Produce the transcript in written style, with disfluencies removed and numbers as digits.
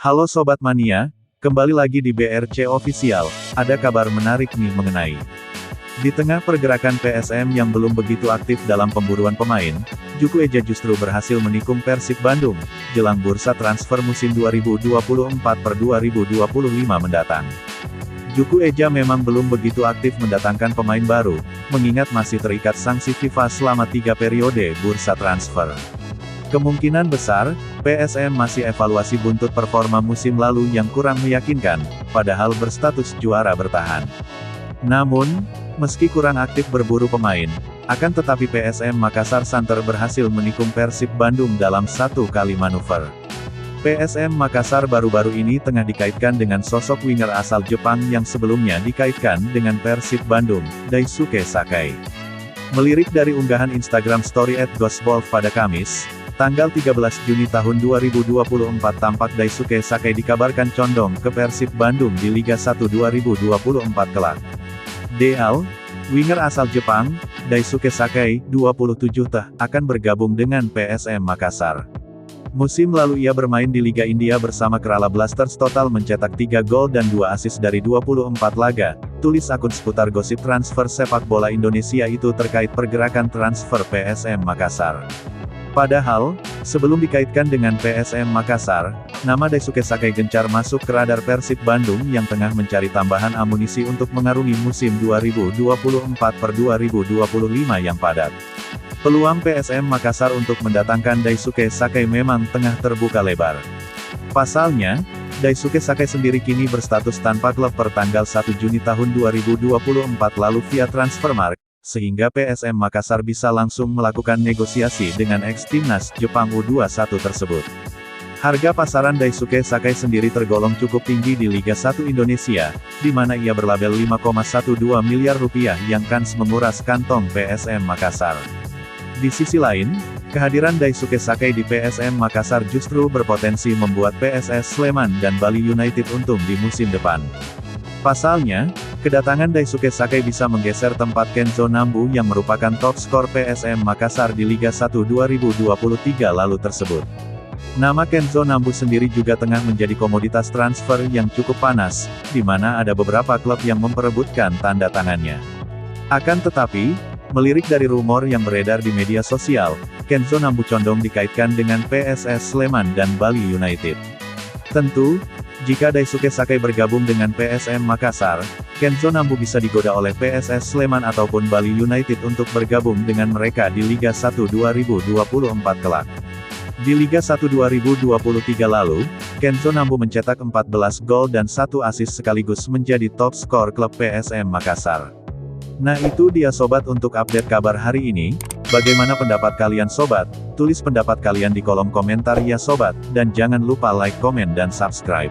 Halo Sobat Mania, kembali lagi di BRC Official. Ada kabar menarik nih mengenai di tengah pergerakan PSM yang belum begitu aktif dalam pemburuan pemain, Juku Eja justru berhasil menikung Persib Bandung, jelang bursa transfer musim 2024-2025 mendatang. Juku Eja memang belum begitu aktif mendatangkan pemain baru, mengingat masih terikat sanksi FIFA selama 3 periode bursa transfer. Kemungkinan besar, PSM masih evaluasi buntut performa musim lalu yang kurang meyakinkan, padahal berstatus juara bertahan. Namun, meski kurang aktif berburu pemain, akan tetapi PSM Makassar Santer berhasil menikung Persib Bandung dalam satu kali manuver. PSM Makassar baru-baru ini tengah dikaitkan dengan sosok winger asal Jepang yang sebelumnya dikaitkan dengan Persib Bandung, Daisuke Sakai. Melirik dari unggahan Instagram story @ghostball pada Kamis, tanggal 13 Juni tahun 2024 tampak Daisuke Sakai dikabarkan condong ke Persib Bandung di Liga 1 2024 kelak. DL, winger asal Jepang, Daisuke Sakai, 27 akan bergabung dengan PSM Makassar. Musim lalu ia bermain di Liga India bersama Kerala Blasters total mencetak 3 gol dan 2 assist dari 24 laga, tulis akun seputar gosip transfer sepak bola Indonesia itu terkait pergerakan transfer PSM Makassar. Padahal, sebelum dikaitkan dengan PSM Makassar, nama Daisuke Sakai gencar masuk ke radar Persib Bandung yang tengah mencari tambahan amunisi untuk mengarungi musim 2024-2025 yang padat. Peluang PSM Makassar untuk mendatangkan Daisuke Sakai memang tengah terbuka lebar. Pasalnya, Daisuke Sakai sendiri kini berstatus tanpa klub per tanggal 1 Juni tahun 2024 lalu via Transfermarkt, sehingga PSM Makassar bisa langsung melakukan negosiasi dengan ex-timnas Jepang U21 tersebut. Harga pasaran Daisuke Sakai sendiri tergolong cukup tinggi di Liga 1 Indonesia, di mana ia berlabel 5,12 miliar rupiah yang kans menguras kantong PSM Makassar. Di sisi lain, kehadiran Daisuke Sakai di PSM Makassar justru berpotensi membuat PSS Sleman dan Bali United untung di musim depan. Pasalnya, kedatangan Daisuke Sakai bisa menggeser tempat Kenzo Nambu yang merupakan top skor PSM Makassar di Liga 1 2023 lalu tersebut. Nama Kenzo Nambu sendiri juga tengah menjadi komoditas transfer yang cukup panas, di mana ada beberapa klub yang memperebutkan tanda tangannya. Akan tetapi, melirik dari rumor yang beredar di media sosial, Kenzo Nambu condong dikaitkan dengan PSS Sleman dan Bali United. Tentu, jika Daisuke Sakai bergabung dengan PSM Makassar, Kenzo Nambu bisa digoda oleh PSS Sleman ataupun Bali United untuk bergabung dengan mereka di Liga 1 2024 kelak. Di Liga 1 2023 lalu, Kenzo Nambu mencetak 14 gol dan 1 assist sekaligus menjadi top skor klub PSM Makassar. Nah itu dia sobat untuk update kabar hari ini. Bagaimana pendapat kalian sobat? Tulis pendapat kalian di kolom komentar ya sobat, dan jangan lupa like, komen dan subscribe.